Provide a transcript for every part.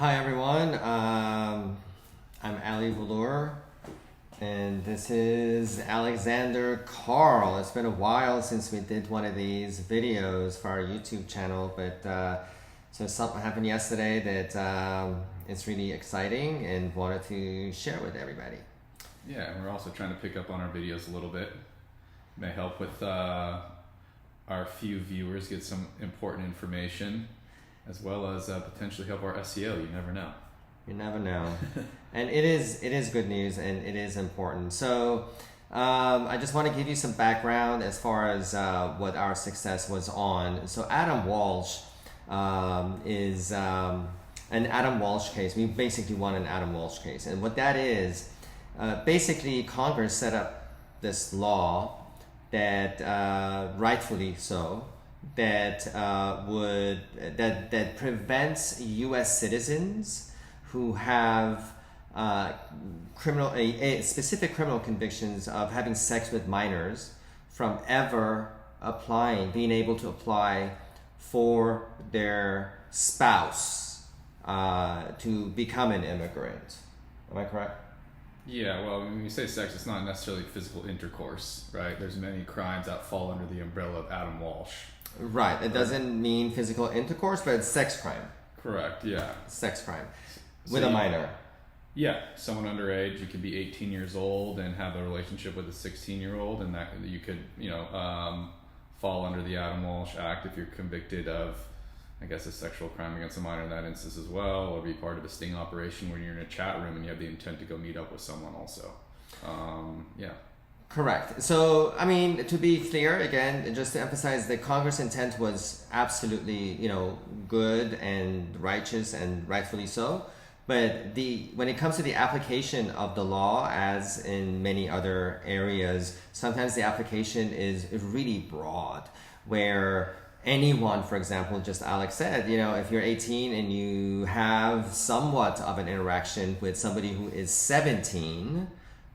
Hi everyone, I'm Ali Velour, and this is Alexander Carl. It's been a while since we did one of these videos for our YouTube channel, but so something happened yesterday that it's really exciting and wanted to share with everybody. Yeah, and we're also trying to pick up on our videos a little bit. May help with our few viewers get some important information, as well as potentially help our SEO. You never know. You never know. And it is good news, and it is important. So I just want to give you some background as far as what our success was on. So Adam Walsh is an Adam Walsh case. We basically won an Adam Walsh case. And what that is, basically Congress set up this law that rightfully so, that prevents U.S. citizens who have specific criminal convictions of having sex with minors from ever being able to apply for their spouse to become an immigrant. Am I correct? Yeah, well, when you say sex, it's not necessarily physical intercourse, right? There's many crimes that fall under the umbrella of Adam Walsh. Right. It doesn't mean physical intercourse, but it's sex crime. Correct, yeah. Sex crime. With a minor. Yeah, someone underage. You could be 18 years old and have a relationship with a 16-year-old, and that you could, fall under the Adam Walsh Act if you're convicted of, I guess, a sexual crime against a minor in that instance as well, or be part of a sting operation where you're in a chat room and you have the intent to go meet up with someone also. Yeah. Correct. So, I mean, to be clear, again, just to emphasize, the Congress intent was absolutely, good and righteous and rightfully so. But when it comes to the application of the law, as in many other areas, sometimes the application is really broad, where anyone, for example, just Alex said, if you're 18 and you have somewhat of an interaction with somebody who is 17,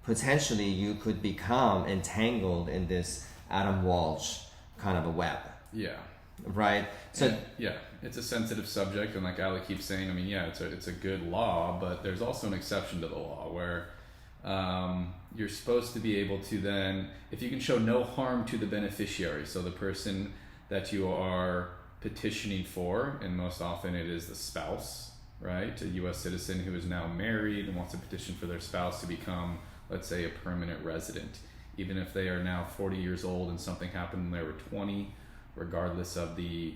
potentially you could become entangled in this Adam Walsh kind of a web. Yeah. Right? So yeah, it's a sensitive subject, and like Ali keeps saying, it's a good law, but there's also an exception to the law where you're supposed to be able to then, if you can show no harm to the beneficiary, so the person that you are petitioning for, and most often it is the spouse, right? A U.S. citizen who is now married and wants to petition for their spouse to become, let's say, a permanent resident. Even if they are now 40 years old and something happened when they were 20, regardless of the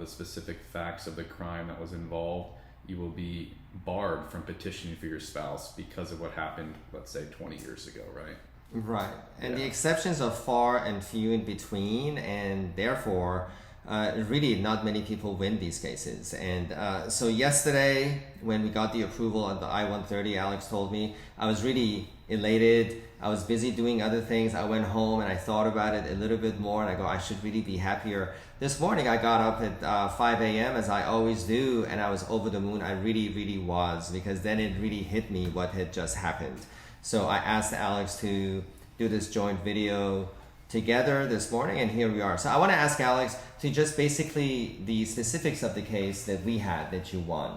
specific facts of the crime that was involved, you will be barred from petitioning for your spouse because of what happened, let's say, 20 years ago, right? Right. And the exceptions are far and few in between, and therefore really not many people win these cases. And so yesterday, when we got the approval on the I-130, Alex told me, I was really elated. I was busy doing other things. I went home and I thought about it a little bit more, and I go, I should really be happier. This morning I got up at 5 a.m. as I always do, and I was over the moon. I really, really was, because then it really hit me what had just happened. So I asked Alex to do this joint video together this morning, and here we are. So I want to ask Alex to just basically the specifics of the case that we had, that you won.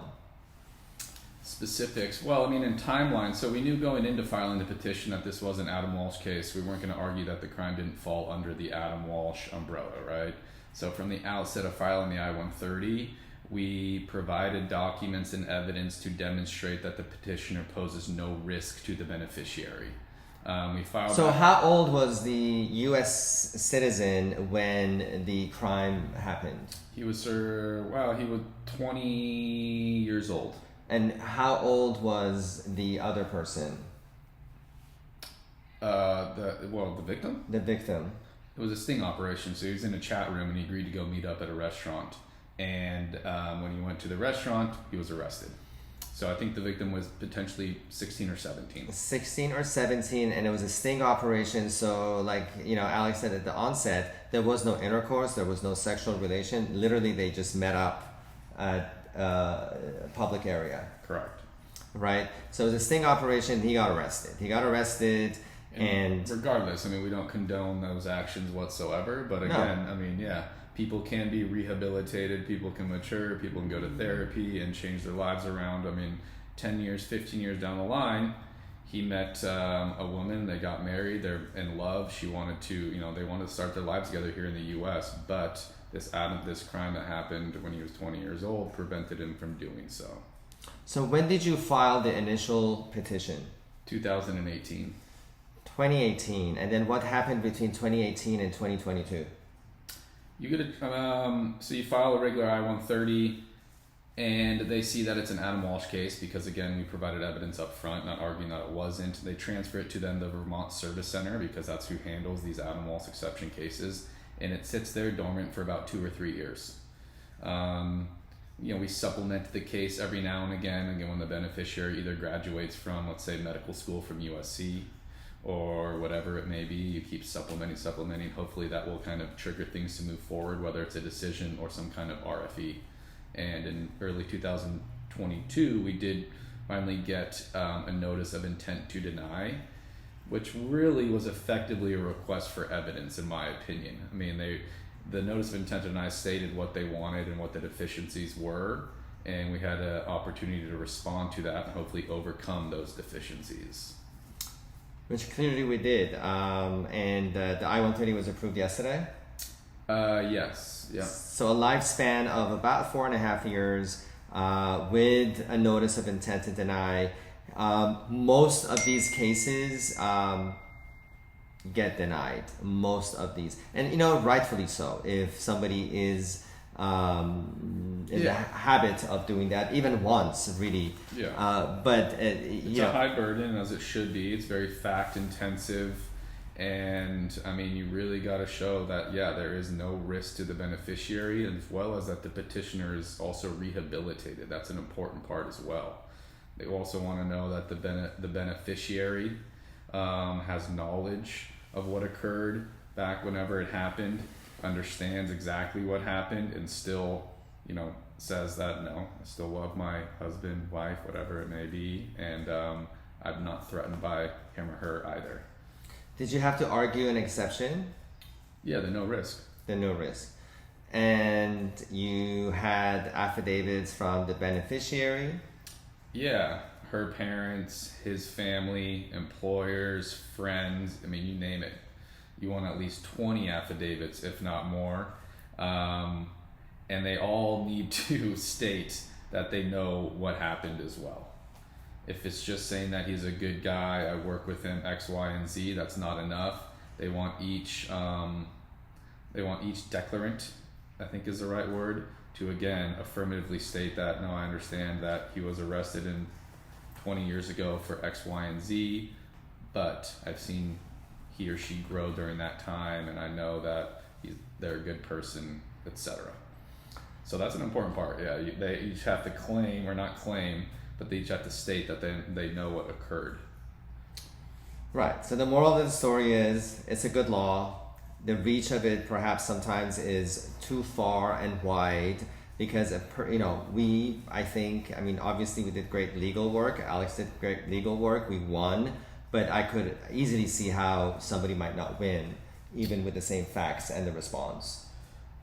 Specifics. Well, in timeline, so we knew going into filing the petition that this was an Adam Walsh case. We weren't going to argue that the crime didn't fall under the Adam Walsh umbrella, right? So from the outset of filing the I-130, we provided documents and evidence to demonstrate that the petitioner poses no risk to the beneficiary. We filed. So how old was the U.S. citizen when the crime happened? He was 20 years old. And how old was the other person? The victim? The victim. It was a sting operation, so he was in a chat room and he agreed to go meet up at a restaurant. And when he went to the restaurant, he was arrested. So I think the victim was potentially 16 or 17. 16 or 17, and it was a sting operation. So like, Alex said at the onset, there was no intercourse, there was no sexual relation. Literally, they just met up at a public area. Correct. Right? So it was a sting operation, he got arrested. And regardless, we don't condone those actions whatsoever. But again, people can be rehabilitated, people can mature, people can go to therapy and change their lives around. I mean, 10 years, 15 years down the line, he met a woman, they got married, they're in love. She wanted to, they wanted to start their lives together here in the US, but this crime that happened when he was 20 years old prevented him from doing so. So when did you file the initial petition? 2018. 2018. And then what happened between 2018 and 2022? You get so you file a regular I-130, and they see that it's an Adam Walsh case because, again, we provided evidence up front, not arguing that it wasn't. They transfer it to then the Vermont Service Center because that's who handles these Adam Walsh exception cases, and it sits there dormant for about 2 or 3 years. We supplement the case every now and again when the beneficiary either graduates from, let's say, medical school from USC or whatever it may be. You keep supplementing. Hopefully that will kind of trigger things to move forward, whether it's a decision or some kind of RFE. And in early 2022, we did finally get a notice of intent to deny, which really was effectively a request for evidence, in my opinion. I mean, the notice of intent to deny stated what they wanted and what the deficiencies were, and we had an opportunity to respond to that and hopefully overcome those deficiencies. Which clearly we did. And the I-130 was approved yesterday? Yes. Yeah. So a lifespan of about 4.5 years with a notice of intent to deny. Most of these cases get denied. Most of these. And, rightfully so. If somebody is in the habit of doing that, even once, really. Yeah. But it's a high burden, as it should be. It's very fact intensive, and I mean, you really got to show that there is no risk to the beneficiary, as well as that the petitioner is also rehabilitated. That's an important part as well. They also want to know that the beneficiary has knowledge of what occurred back whenever it happened, understands exactly what happened, and still, says that, no, I still love my husband, wife, whatever it may be, and I'm not threatened by him or her either. Did you have to argue an exception? Yeah, the no risk. The no risk. And you had affidavits from the beneficiary? Yeah, her parents, his family, employers, friends, I mean, you name it. You want at least 20 affidavits, if not more. And they all need to state that they know what happened as well. If it's just saying that he's a good guy, I work with him, X, Y, and Z, that's not enough. They want each declarant, I think is the right word, to again affirmatively state that, no, I understand that he was arrested 20 years ago for X, Y, and Z, but I've seen he or she grow during that time, and I know that they're a good person, etc. So that's an important part. Yeah, they each have to claim, or not claim, but they each have to state that they know what occurred. Right. So the moral of the story is it's a good law. The reach of it perhaps sometimes is too far and wide because obviously we did great legal work. Alex did great legal work. We won, but I could easily see how somebody might not win, even with the same facts and the response.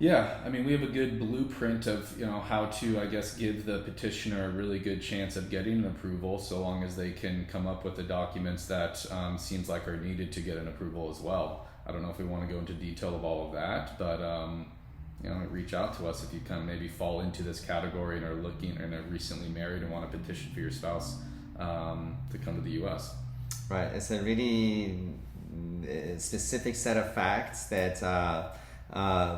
Yeah, I mean, we have a good blueprint of, how to, I guess, give the petitioner a really good chance of getting an approval, so long as they can come up with the documents that seems like are needed to get an approval as well. I don't know if we want to go into detail of all of that, but, reach out to us if you kind of maybe fall into this category and are looking and are recently married and want to petition for your spouse to come to the U.S. Right. It's a really specific set of facts that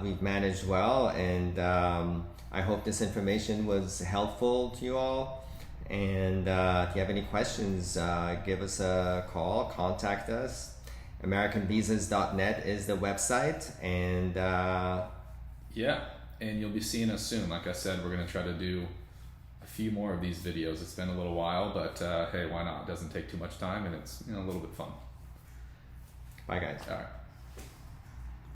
we've managed well, and I hope this information was helpful to you all. And if you have any questions, give us a call, contact us. AmericanVisas.net is the website, and and you'll be seeing us soon. Like I said, we're going to try to do a few more of these videos. It's been a little while, but hey, why not? It doesn't take too much time, and it's a little bit fun. Bye, guys. All right.